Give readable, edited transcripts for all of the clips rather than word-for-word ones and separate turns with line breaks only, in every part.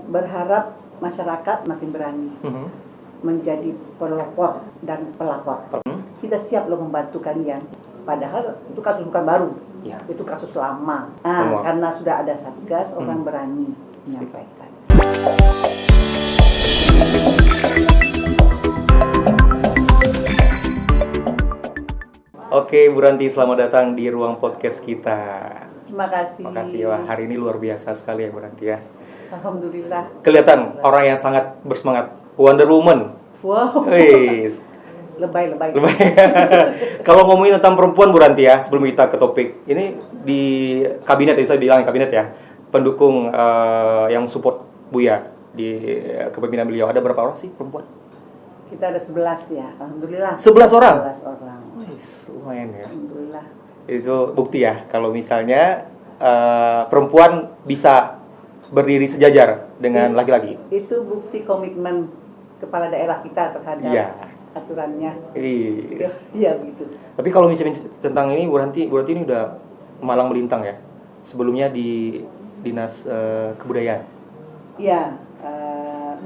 Berharap masyarakat makin berani menjadi pelopor dan pelapor. Kita siap loh membantu kalian. Padahal itu kasus bukan baru, itu kasus lama. Karena sudah ada satgas, orang berani menyampaikan.
Oke, Bu Ranti, selamat datang di ruang podcast kita.
Terima kasih.
Makasih, wah, hari ini luar biasa sekali ya Bu Ranti ya.
Alhamdulillah.
Kelihatan orang yang sangat bersemangat. Wonder Woman.
Wow.
Wih.
Lebay.
Kalau ngomongin tentang perempuan Bu Ranti ya, sebelum kita ke topik, ini di kabinet ya, saya bilang kabinet ya, pendukung yang support Buya di kepemimpinan beliau, ada berapa orang sih perempuan?
Kita ada 11 ya, alhamdulillah.
11 orang?
11 orang.
Wih, lumayan ya.
Alhamdulillah.
Itu bukti ya, kalau misalnya perempuan bisa berdiri sejajar dengan laki-laki.
Itu bukti komitmen kepala daerah kita terhadap aturannya. Iya begitu.
Tapi kalau misalnya tentang ini Bu Ranti ini udah malang melintang ya. Sebelumnya di Dinas Kebudayaan.
Iya,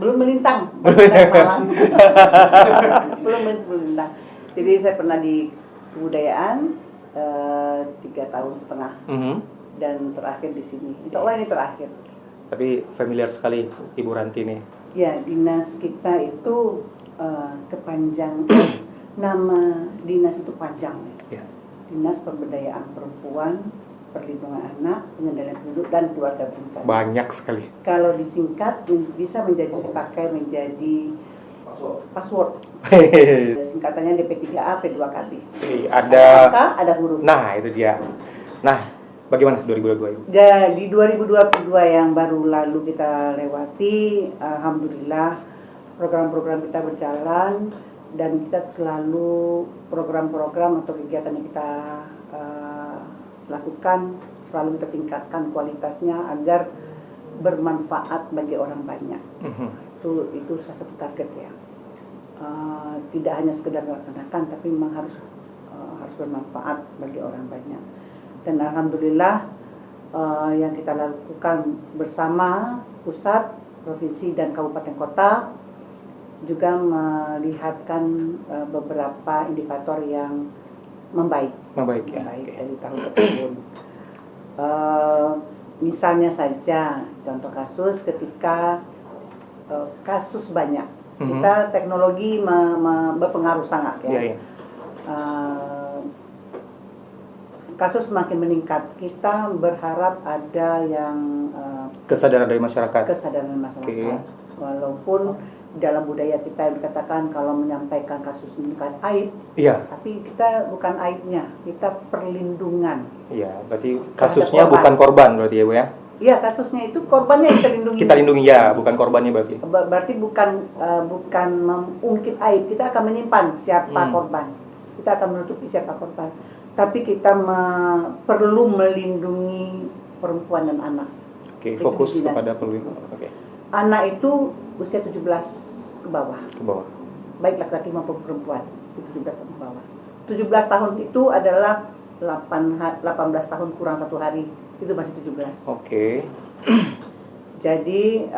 belum melintang. Malang. belum melintang. Jadi saya pernah di Kebudayaan 3 tahun setengah. Dan terakhir di sini. Insya Allah ini terakhir.
Tapi familiar sekali Ibu Ranti nih.
Ya, dinas kita itu kepanjang nama dinas itu panjang ya. Dinas Pemberdayaan Perempuan, Perlindungan Anak, Pengendalian Penduduk dan Keluarga Berencana.
Banyak sekali.
Kalau disingkat bisa dipakai menjadi password. Singkatannya DP3A P2KT.
Ada
angka, ada huruf.
Nah, itu dia. Nah, bagaimana 2022 itu?
Di 2022 yang baru lalu kita lewati, alhamdulillah program-program kita berjalan dan kita selalu program-program atau kegiatan yang kita lakukan selalu kita tingkatkan kualitasnya agar bermanfaat bagi orang banyak. Itu salah satu target ya. Tidak hanya sekedar melaksanakan, tapi memang harus bermanfaat bagi orang banyak. Dan alhamdulillah yang kita lakukan bersama pusat, provinsi dan kabupaten kota juga melihatkan beberapa indikator yang membaik dari tahun ke tahun. Misalnya saja contoh kasus ketika kasus banyak, kita teknologi berpengaruh sangat ya. Kasus semakin meningkat, kita berharap ada yang
kesadaran dari masyarakat.
Walaupun dalam budaya kita dikatakan kalau menyampaikan kasus ini bukan aib, tapi kita bukan aibnya, kita perlindungan. Iya, berarti
kasusnya bukan korban berarti ya Bu ya?
Iya, kasusnya itu korbannya kita lindungi.
Kita lindungi ya, bukan korbannya berarti.
Berarti bukan mengungkit aib, kita akan menyimpan siapa korban, kita akan menutupi siapa korban. Tapi kita perlu melindungi perempuan dan anak.
Oke, fokus kepada perlindungan. Oke.
Anak itu usia 17 ke bawah. Baik laki-laki maupun perempuan, 17 ke bawah. 17 tahun itu adalah 18 tahun kurang 1 hari, itu masih 17.
Oke.
Jadi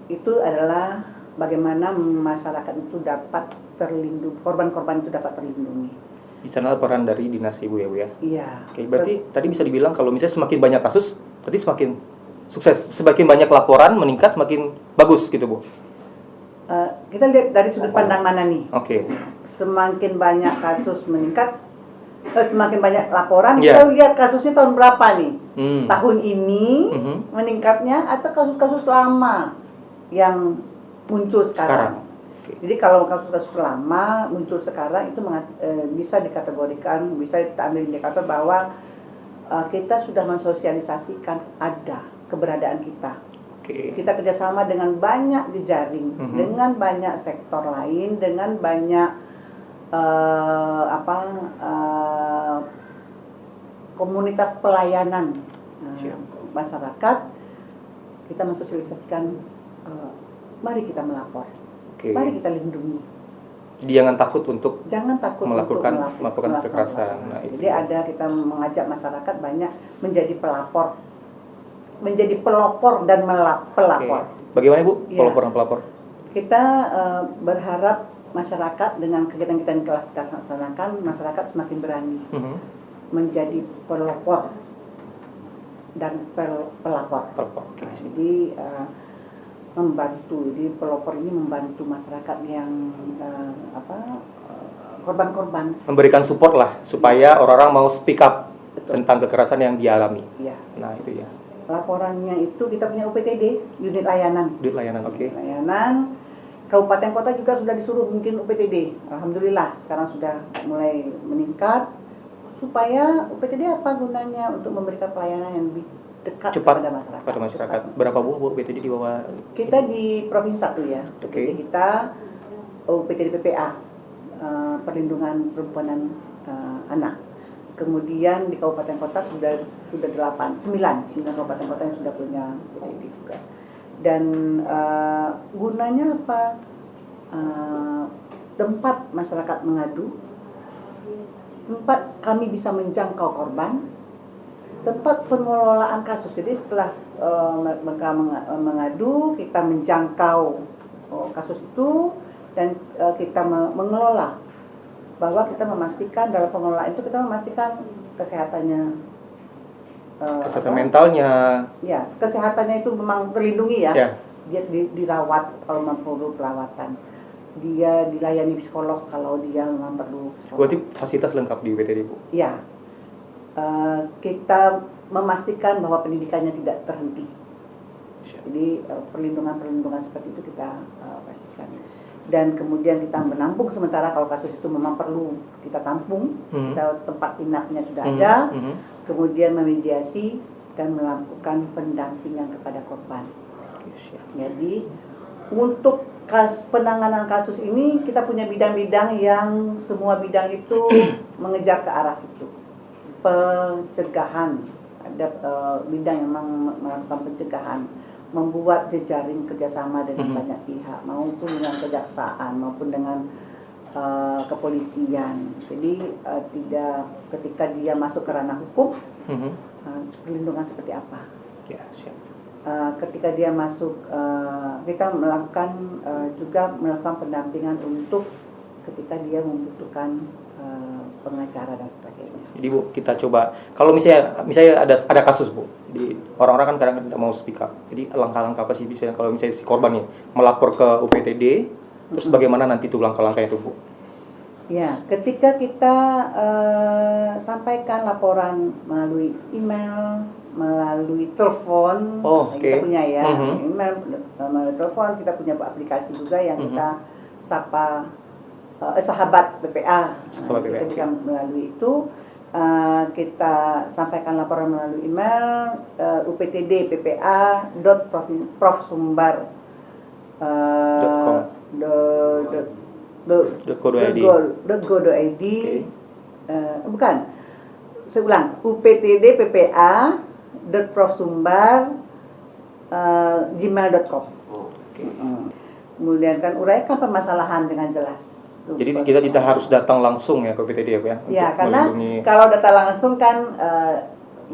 itu adalah bagaimana masyarakat itu dapat terlindungi, korban-korban itu dapat terlindungi.
Di sana peran dari dinas Ibu ya Bu ya?
Iya.
Oke, berarti tadi bisa dibilang kalau misalnya semakin banyak kasus, berarti semakin sukses, semakin banyak laporan meningkat, semakin bagus gitu Bu?
Kita lihat dari sudut pandang mana nih?
Oke.
Semakin banyak kasus meningkat, semakin banyak laporan, kita lihat kasusnya tahun berapa nih? Tahun ini meningkatnya atau kasus-kasus lama yang muncul sekarang? Jadi kalau kasus-kasus lama muncul sekarang itu bisa dikategorikan, bisa kita ambil indikator bahwa kita sudah mensosialisasikan ada keberadaan kita. Kita kerjasama dengan banyak jejaring, dengan banyak sektor lain, dengan banyak komunitas pelayanan masyarakat. Kita mensosialisasikan, mari kita melapor. Mari kita lindungi.
Jangan takut untuk
melakukan
kekerasan.
Jadi kita mengajak masyarakat banyak menjadi pelapor menjadi pelopor dan pelapor.
Bagaimana Bu,
Ya.
pelopor dan pelapor?
Kita berharap masyarakat dengan kegiatan-kegiatan yang telah kita laksanakan, masyarakat semakin berani menjadi pelopor dan pelapor. Jadi membantu, jadi pelopor ini membantu masyarakat yang korban-korban.
Memberikan support lah supaya orang-orang mau speak up. Betul. Tentang kekerasan yang dialami.
Ya.
Nah itu ya.
Laporannya itu kita punya UPTD, unit layanan.
Unit layanan, oke.
Layanan. Kabupaten kota juga sudah disuruh bikin UPTD. Alhamdulillah sekarang sudah mulai meningkat. Supaya UPTD apa gunanya? Untuk memberikan pelayanan yang lebih dekat
cepat
kepada masyarakat.
Berapa Bu UPTD di bawah?
Kita di Provinsi 1 ya.
Oke.
Jadi kita UPTD PPA, perlindungan perempuan dan anak. Kemudian di kabupaten kota sudah 9 kabupaten kota yang sudah punya UPTD juga. Dan gunanya apa? Tempat masyarakat mengadu, tempat kami bisa menjangkau korban, tempat pengelolaan kasus. Jadi setelah mereka mengadu, kita menjangkau kasus itu dan kita mengelola, bahwa kita memastikan dalam pengelolaan itu kita memastikan kesehatannya,
kesehatan mentalnya. Ya,
kesehatannya itu memang terlindungi ya.
Ya.
Dia dirawat kalau perlu perawatan. Dia dilayani psikolog kalau dia memang perlu psikolog.
Berarti fasilitas lengkap di UPTD Bu?
Ya. Kita memastikan bahwa pendidikannya tidak terhenti. Jadi perlindungan seperti itu kita pastikan. Dan kemudian kita menampung sementara kalau kasus itu memang perlu kita tampung, kita tempat inapnya sudah ada, kemudian memediasi dan melakukan pendampingan kepada korban. Jadi untuk penanganan kasus ini kita punya bidang-bidang yang semua bidang itu mengejar ke arah situ. Pencegahan, ada bidang yang melakukan pencegahan, membuat jejaring kerjasama dengan banyak pihak, maupun dengan kejaksaan, maupun dengan kepolisian. Jadi tidak ketika dia masuk ke ranah hukum, perlindungan seperti apa?
Ya, siap.
Ketika dia masuk, kita melakukan juga melakukan pendampingan untuk ketika dia membutuhkan pengacara dan sebagainya.
Jadi Bu, kita coba kalau misalnya ada kasus Bu, jadi orang-orang kan kadang tidak mau speak up. Jadi langkah-langkah apa sih bisa kalau misalnya si korban nih melapor ke UPTD, terus bagaimana nanti tuh langkah-langkahnya itu Bu?
Ya, ketika kita sampaikan laporan melalui email, melalui telepon, kita punya ya, email, melalui telepon, kita punya aplikasi juga yang kita sapa sahabat BPA. Kita bisa melalui itu kita sampaikan laporan melalui email uptd ppa.profsumbar.co.id. Bukan, saya ulang, uptd.ppa.profsumbar@gmail.com. Kemudian kan uraikan permasalahan dengan jelas.
Jadi kita tidak harus datang langsung ya ke UPTD ya,
ya karena kalau datang langsung kan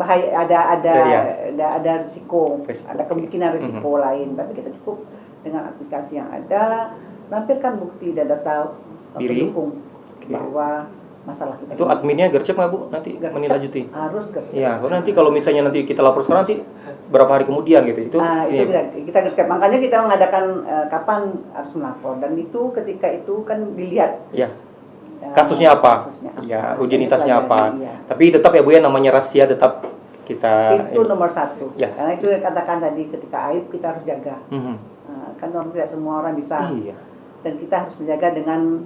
bahaya, ada risiko, ada kemungkinan risiko lain. Tapi kita cukup dengan aplikasi yang ada, lampirkan bukti dan data pendukung bahwa masalah kita.
Itu adminnya gercep nggak Bu nanti menindaklanjuti?
Harus gercep.
Ya, kalau nanti kalau kita lapor sekarang nanti berapa hari kemudian gitu? Itu
kita gercep. Makanya kita mengadakan kapan harus melapor, dan itu ketika itu kan dilihat.
Ya. Kasusnya apa? Ya, urgenitasnya apa? Ya. Tapi tetap ya Bu ya, namanya rahasia tetap kita.
Itu nomor satu.
Ya.
Karena itu katakan tadi ketika aib kita harus jaga. Kan tidak semua orang bisa.
Iya.
Dan kita harus menjaga dengan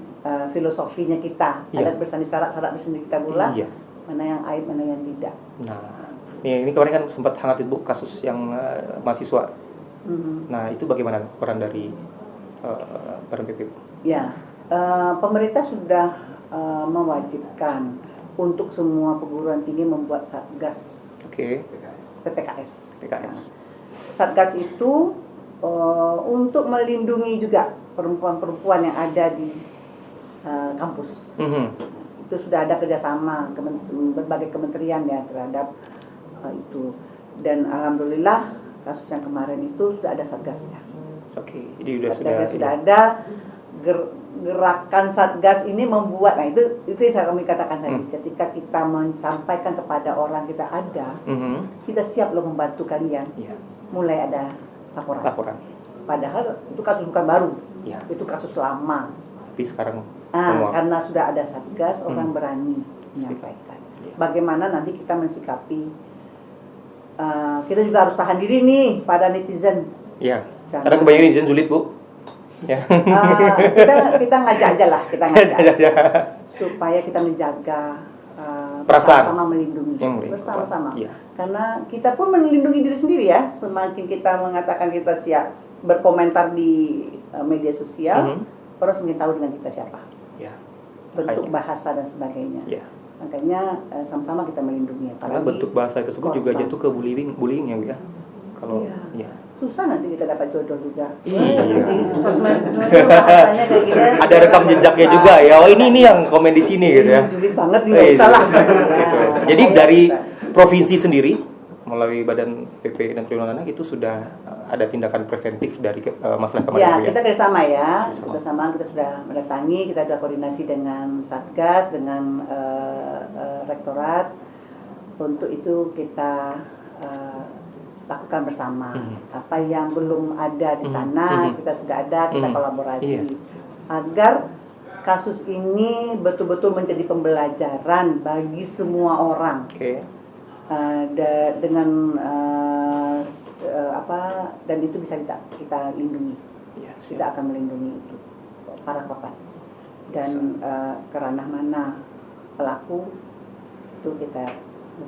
filosofinya kita. Ada bersandi syarat bersandi kita pula. Iya. Mana yang aib, mana yang tidak.
Nah, ini kemarin kan sempat hangat Bu kasus yang mahasiswa. Nah, itu bagaimana peran dari BPP? Ya,
pemerintah sudah mewajibkan untuk semua perguruan tinggi membuat satgas. PTKS. Satgas itu untuk melindungi juga perempuan-perempuan yang ada di kampus. Itu sudah ada kerjasama berbagai kementerian ya terhadap itu, dan alhamdulillah kasus yang kemarin itu sudah ada satgasnya.
Oke, jadi
sudah ada. Gerakan satgas ini membuat, nah itu yang kami katakan tadi, ketika kita menyampaikan kepada orang kita ada, kita siap loh membantu kalian. Mulai ada laporan. Padahal itu kasus bukan baru, itu kasus lama.
Tapi sekarang
karena sudah ada satgas, orang berani menyampaikan. Bagaimana nanti kita mensikapi? Kita juga harus tahan diri nih pada netizen.
Iya. Karena kebanyakan netizen sulit, Bu. Ya.
Kita ngajak aja lah, supaya kita menjaga bersama-sama melindungi bersama-sama. Karena kita pun melindungi diri sendiri ya. Semakin kita mengatakan kita siap berkomentar di media sosial, orang semakin tahu dengan kita siapa. Bentuk bahasa dan sebagainya. Makanya sama-sama kita melindungi.
Karena bentuk bahasa tersebut juga jatuh ke bullying ya, Bu ya. Kalau
susah nanti kita dapat jodoh juga.
Ada rekam jejaknya juga ya. Oh ini yang komen di sini gitu ya.
Sulit banget nih, salah.
Gitu. Jadi dari provinsi sendiri melalui Badan PP dan Perlindungan Anak itu sudah ada tindakan preventif dari masalah kemarin.
Ya, kita kerjasama ya. Bersama kita sudah mendatangi, kita sudah koordinasi dengan Satgas, dengan Rektorat. Untuk itu kita lakukan bersama. Apa yang belum ada di sana kita sudah ada, kita kolaborasi agar kasus ini betul-betul menjadi pembelajaran bagi semua orang. Dengan dan itu bisa kita lindungi. Kita akan melindungi itu para korban. Dan kerana mana pelaku itu kita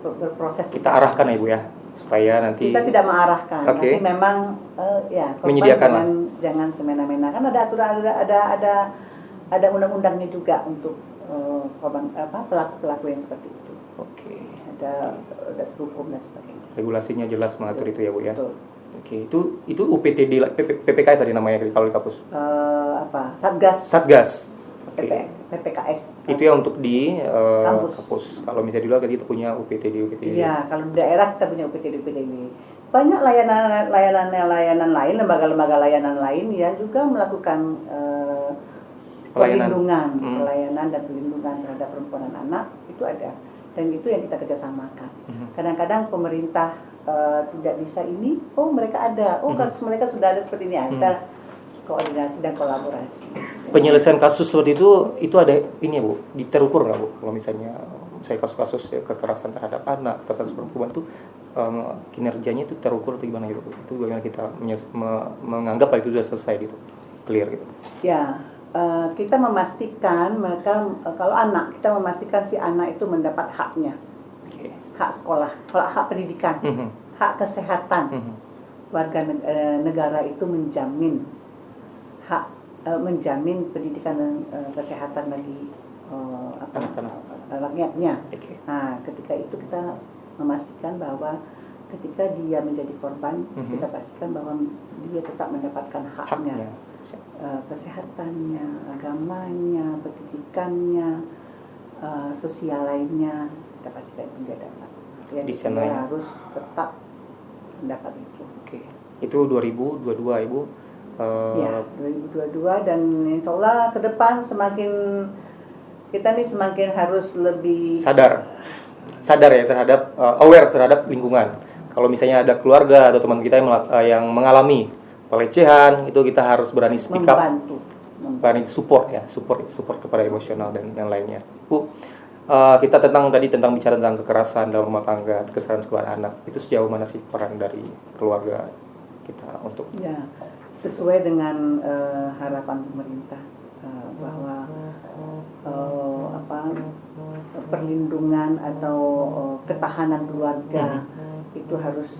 berproses.
Kita arahkan ya, Bu ya, supaya nanti
kita tidak mengarahkan, tapi memang
menyediakan
jangan semena-mena. Kan ada aturan, ada undang-undangnya juga untuk korban pelaku yang seperti itu. Ada hukum dan sebagainya.
Regulasinya jelas mengatur itu ya, Bu ya. Itu UPTD PPKS tadi namanya kalau di kampus.
Satgas. PPKS.
Itu ya untuk di kampus. Kalau misalnya di luar kita punya UPTD.
Iya, kalau di daerah kita punya UPTD. Banyak layanan lain, lembaga-lembaga layanan lain ya juga melakukan perlindungan, pelayanan dan perlindungan terhadap perempuan dan anak itu ada. Dan itu yang kita kerjasamakan. Kadang-kadang pemerintah tidak bisa ini, mereka ada, kasus mereka sudah ada seperti ini, kita koordinasi dan kolaborasi.
Penyelesaian kasus seperti itu ada ini ya, Bu, terukur nggak, Bu? Kalau misalnya kasus-kasus kekerasan terhadap anak, kekerasan perempuan itu kinerjanya itu terukur atau gimana gitu? Itu bagaimana kita menganggap itu sudah selesai gitu, clear gitu?
Ya, kita memastikan mereka kalau anak, kita memastikan si anak itu mendapat haknya, hak sekolah, hak pendidikan, hak kesehatan. Warga negara itu menjamin pendidikan dan kesehatan bagi rakyatnya. Nah, ketika itu kita memastikan bahwa ketika dia menjadi korban, kita pastikan bahwa dia tetap mendapatkan haknya, kesehatannya, agamanya, pendidikannya, sosial lainnya, kita pastikan itu dia dapat. Dia harus tetap mendapat itu.
Itu 2022, Ibu.
2022 dan insya Allah ke depan kita semakin harus lebih sadar ya terhadap aware terhadap lingkungan. Kalau misalnya ada keluarga atau teman kita yang mengalami pelecehan, itu kita harus berani speak up, berani support kepada emosional dan yang lainnya. Bu, kita tentang bicara tentang kekerasan dalam rumah tangga, kekerasan kepada anak, itu sejauh mana sih peran dari keluarga kita untuk sesuai dengan harapan pemerintah bahwa perlindungan atau ketahanan keluarga itu harus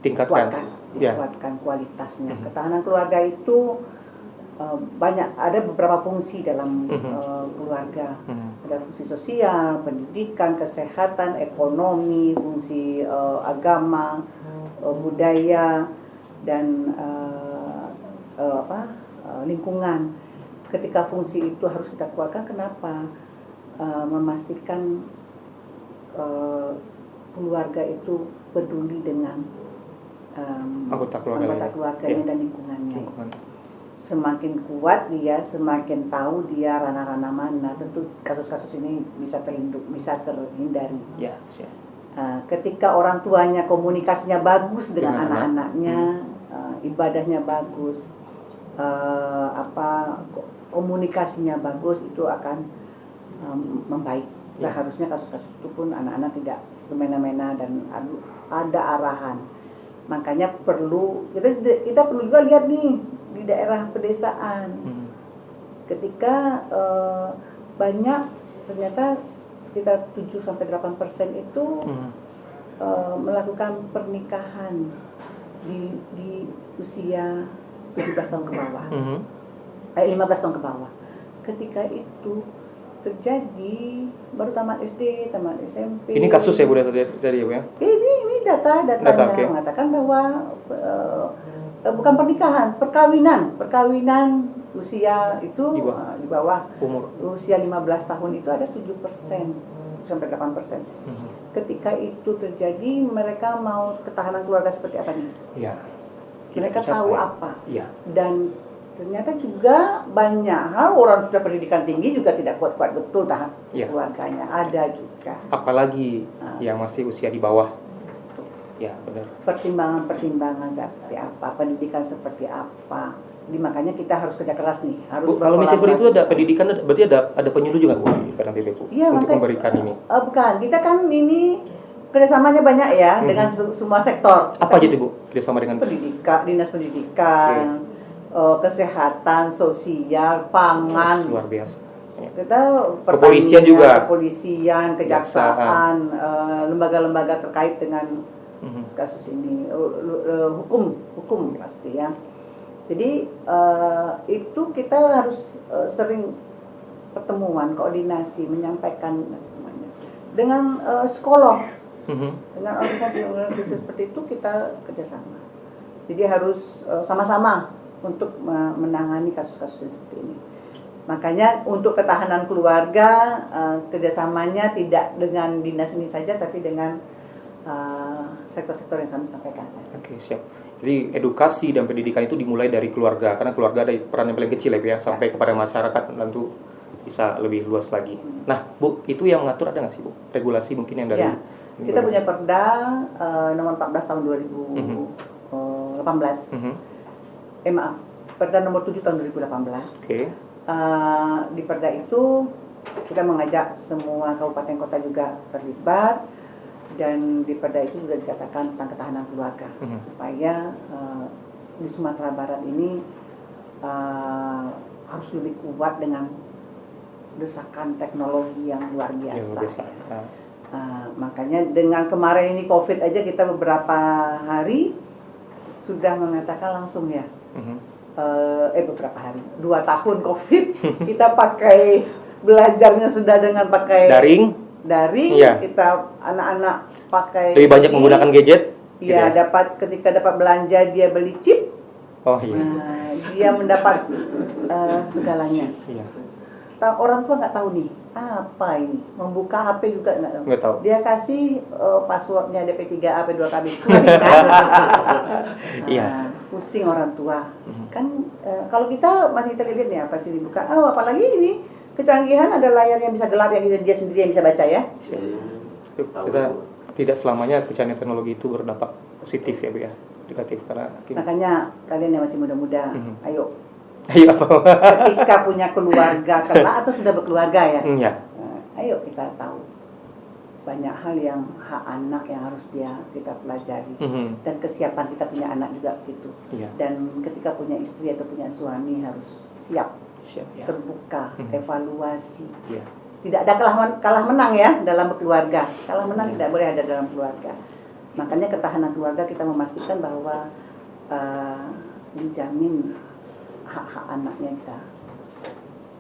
ditingkatkan kualitasnya. Ketahanan keluarga itu ada beberapa fungsi dalam keluarga. Ada fungsi sosial, pendidikan, kesehatan, ekonomi, fungsi agama, budaya, dan lingkungan. Ketika fungsi itu harus kita kuatkan, kenapa? Memastikan keluarga itu peduli dengan
anggota
keluarganya dan lingkungannya. Semakin kuat dia, semakin tahu dia ranah-ranah mana. Tentu kasus-kasus ini bisa terhindari.
Ya, siap.
Ketika orang tuanya komunikasinya bagus dengan anak-anaknya, ibadahnya bagus, komunikasinya bagus, itu akan membaik. Seharusnya kasus-kasus itu pun anak-anak tidak semena-mena dan ada arahan. Makanya kita perlu juga lihat nih di daerah pedesaan. Ketika banyak ternyata sekitar 7-8% itu melakukan pernikahan di usia 17 tahun ke bawah. 15 tahun ke bawah. Ketika itu terjadi baru tamat SD, tamat SMP.
Ini kasus ya Bu tadi ya Bu ya?
Ini datanya okay. Mengatakan bahwa bukan pernikahan, perkawinan usia itu di bawah
umur
usia 15 tahun itu ada 7% sampai 8%. Ketika itu terjadi, mereka mau ketahanan keluarga seperti apa nih?
Ya.
Mereka tahu apa?
Ya.
Dan ternyata juga banyak hal orang sudah pendidikan tinggi juga tidak kuat-kuat betul keluarganya. Ada juga.
Apalagi yang masih usia di bawah. Ya, benar.
Pertimbangan seperti apa, pendidikan seperti apa. Jadi makanya kita harus kerja keras nih.
Bu, kalau misalnya seperti itu ada pendidikan, berarti ada penyuluh juga Bu di Padang BB Bu
ya,
untuk memberikan ini.
Bukan, kita kan ini kerjasamanya banyak ya dengan semua sektor.
Apa aja itu Bu? Kerjasama dengan
pendidikan, dinas pendidikan, kesehatan, sosial, pangan.
Luar biasa.
Kita
kepolisian juga,
kepolisian, kejaksaan, lembaga-lembaga terkait dengan kasus ini, hukum pasti ya. Jadi itu kita harus sering pertemuan, koordinasi, menyampaikan semuanya dengan psikolog, dengan organisasi seperti itu kita kerjasama. Jadi harus sama-sama untuk menangani kasus-kasus seperti ini. Makanya untuk ketahanan keluarga kerjasamanya tidak dengan dinas ini saja, tapi dengan sektor-sektor yang saya sampaikan.
Oke, siap. Jadi edukasi dan pendidikan itu dimulai dari keluarga, karena keluarga ada peran yang paling kecil ya, sampai kepada masyarakat tentu bisa lebih luas lagi. Nah, Bu, itu yang mengatur ada nggak sih Bu? Regulasi mungkin yang dari
kita punya Perda nomor 14 tahun 2018. Maaf, Perda nomor 7 tahun 2018.
Oke.
Di Perda itu kita mengajak semua kabupaten kota juga terlibat, dan di Perda itu sudah dikatakan tentang ketahanan keluarga supaya di Sumatera Barat ini harus lebih kuat dengan desakan teknologi yang luar biasa. Makanya dengan kemarin ini COVID aja kita beberapa hari sudah mengatakan langsung ya. Beberapa hari, 2 tahun COVID kita pakai belajarnya sudah dengan pakai daring, kita anak-anak pakai
lebih banyak menggunakan gadget.
Iya, gitu ya? Ketika dapat belanja dia beli chip. Dia mendapat segalanya. Iya. Orang tua nggak tahu nih apa ini, membuka HP juga nggak tahu. Dia kasih passwordnya DP3 AP2KB. Pusing orang tua. Kan kalau kita masih terlihat nih apa sih dibuka. Apalagi ini kecanggihan, ada layar yang bisa gelap yang dia sendiri yang bisa baca ya.
Kita tidak selamanya kecanggihan teknologi itu berdampak positif ya Bu ya, negatif karena
makanya kalian yang masih muda-muda, ayo
apa?
Ketika punya keluarga kelak atau sudah berkeluarga ya, ayo kita tahu banyak hal yang hak anak yang harus kita pelajari, dan kesiapan kita punya anak juga begitu. Dan ketika punya istri atau punya suami harus siap terbuka, evaluasi. Tidak ada kalah menang ya dalam berkeluarga. Kalah menang tidak boleh ada dalam keluarga. Makanya ketahanan keluarga kita memastikan bahwa dijamin hak-hak anaknya bisa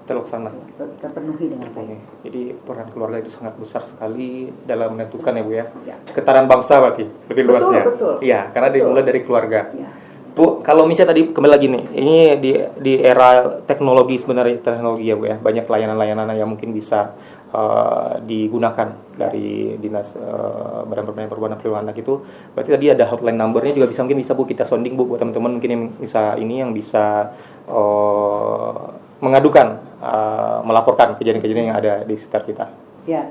terlaksana,
terpenuhi dengan baik.
Jadi peran keluarga itu sangat besar sekali dalam menentukan ya Bu ya. Ketahanan bangsa berarti lebih luasnya.
Betul.
Iya, karena dimulai dari keluarga. Bu, kalau misalnya tadi kembali lagi nih, ini di era teknologi sebenarnya teknologi ya Bu ya, banyak layanan-layanan yang mungkin bisa digunakan dari Dinas Badan Pemberdayaan Perempuan dan Perlindungan Anak itu, berarti tadi ada hotline numbernya juga mungkin bisa Bu kita sounding Bu buat teman-teman mungkin yang bisa mengadukan, melaporkan kejadian-kejadian yang ada di sekitar kita.
Ya,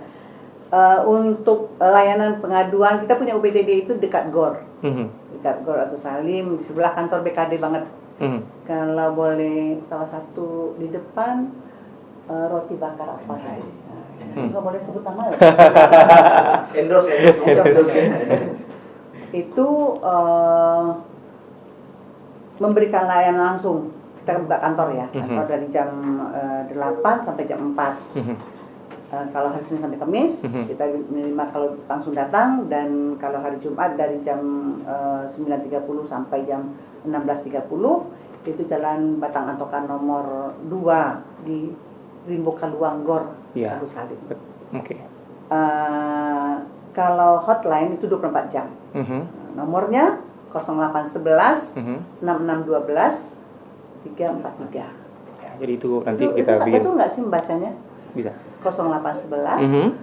untuk layanan pengaduan kita punya UPTD itu dekat GOR, dekat GOR Agus Salim di sebelah kantor BKD banget. Kalau boleh salah satu di depan roti bakar apa tadi? Nggak boleh sebut nama ya.
Endorse.
Itu memberikan layanan langsung. Kita buka kantor ya, kantor dari jam 8 sampai jam 4. Kalau hari Senin sampai Kamis kita menerima kalau langsung datang, dan kalau hari Jumat dari jam 9.30 sampai jam 16.30 itu Jalan Batang Antokan nomor 2 di Rimbo Kaluang GOR Agus Salim.
Oke.
Kalau hotline itu 24 jam. Nomornya 0811 6612 343.
Ya, jadi itu nanti
itu
kita bikin.
Itu nggak sih membacanya?
Bisa.
0811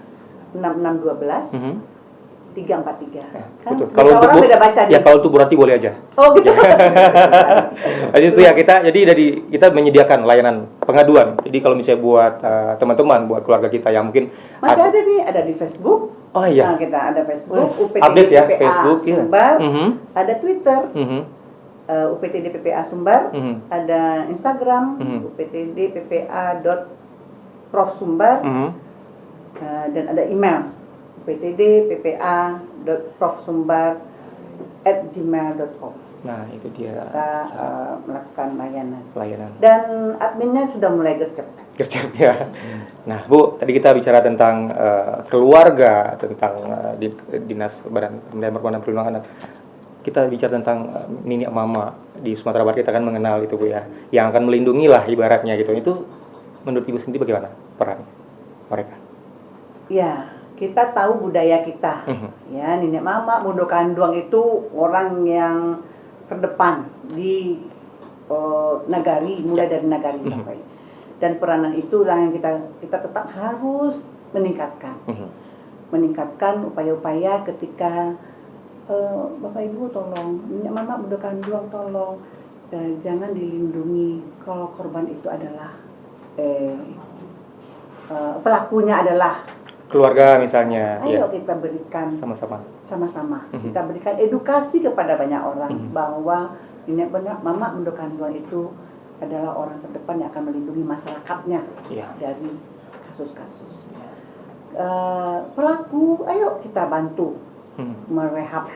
6612 343.
Ya,
Kan
betul.
kalau orang beda baca
ya kalau untuk Bu Ranti boleh aja.
Oh gitu.
Jadi itu ya kita menyediakan layanan pengaduan. Jadi kalau misalnya buat teman-teman, buat keluarga kita yang mungkin
masih ada nih, ada di Facebook.
Oh iya.
Nah, kita ada Facebook, UPTD
update ya,
PPA
Facebook
Sumbar, ada Twitter, UPTD PPA Sumbar, ada Instagram, UPTD PPA.Prof Sumbar, dan ada email ptdppa.profsumbar@gmail.com.
Nah, itu dia.
Kita melakukan layanan. Dan adminnya sudah mulai gercep
ya. Nah, Bu, tadi kita bicara tentang keluarga, tentang Dinas Badan Pemberdayaan Perempuan dan Perlindungan Anak. Kita bicara tentang nini mama di Sumatera Barat, kita kan mengenal itu Bu ya, yang akan melindungi lah ibaratnya gitu. Itu menurut Ibu sendiri bagaimana peran mereka?
Ya, kita tahu budaya kita, ya, nenek mama Mundo Kanduang itu orang yang terdepan di nagari, mulai dari nagari sampai, dan peranan itu yang kita tetap harus meningkatkan, upaya-upaya ketika Bapak Ibu tolong, nenek mama Mundo Kanduang tolong, jangan dilindungi kalau korban itu adalah pelakunya adalah
keluarga misalnya.
Ayo kita berikan sama-sama. Kita berikan edukasi kepada banyak orang bahwa nenek mama Mundo Kanduang itu adalah orang terdepan yang akan melindungi masyarakatnya dari kasus-kasus. Pelaku, ayo kita bantu merehab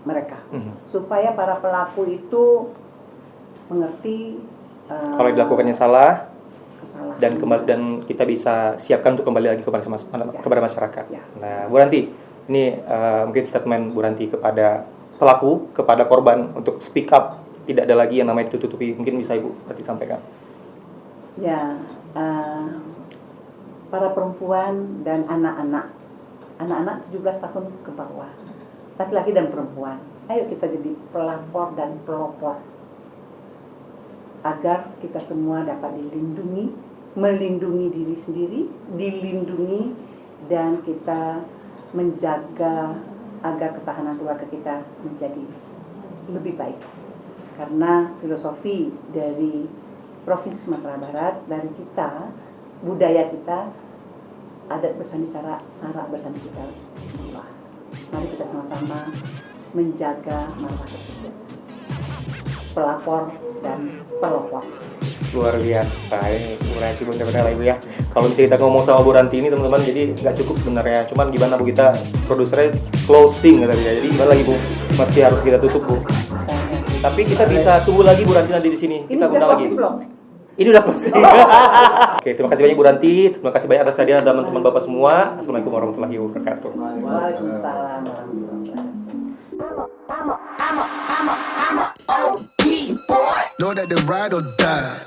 mereka supaya para pelaku itu mengerti
kalau dilakukannya salah. Dan kita bisa siapkan untuk kembali lagi kepada masyarakat. Ya. Nah, Bu Ranti, ini mungkin statement Bu Ranti kepada pelaku, kepada korban untuk speak up, tidak ada lagi yang namanya ditutupi. Mungkin bisa Ibu Ranti sampaikan.
Ya, para perempuan dan anak-anak 17 tahun ke bawah, laki-laki dan perempuan, ayo kita jadi pelapor dan pelopor agar kita semua dapat melindungi diri sendiri, dilindungi, dan kita menjaga agar ketahanan keluarga kita menjadi lebih baik. Karena filosofi dari Provinsi Sumatera Barat, dari kita, budaya kita, adat bersani sara bersani kita. Mari kita sama-sama menjaga marwah tersebut. Pelapor dan pelopor.
Luar biasa ini Bu Ranti, benar-benar Ibu ya. Kalau misalnya kita ngomong sama Bu Ranti ini teman-teman, jadi nggak cukup sebenarnya. Cuman gimana Bu, kita produsernya closing tadi ya. Jadi gimana lagi Bu? Mesti harus kita tutup Bu. Tapi kita bisa tunggu lagi Bu Ranti nanti di sini. Kita undang lagi. Ini udah closing. Oke, terima kasih banyak Bu Ranti. Terima kasih banyak atas kehadiran teman-teman Bapak semua. Assalamualaikum warahmatullahi wabarakatuh.
Waalaikumsalam.
I'm a OG boy. Know that the ride or die.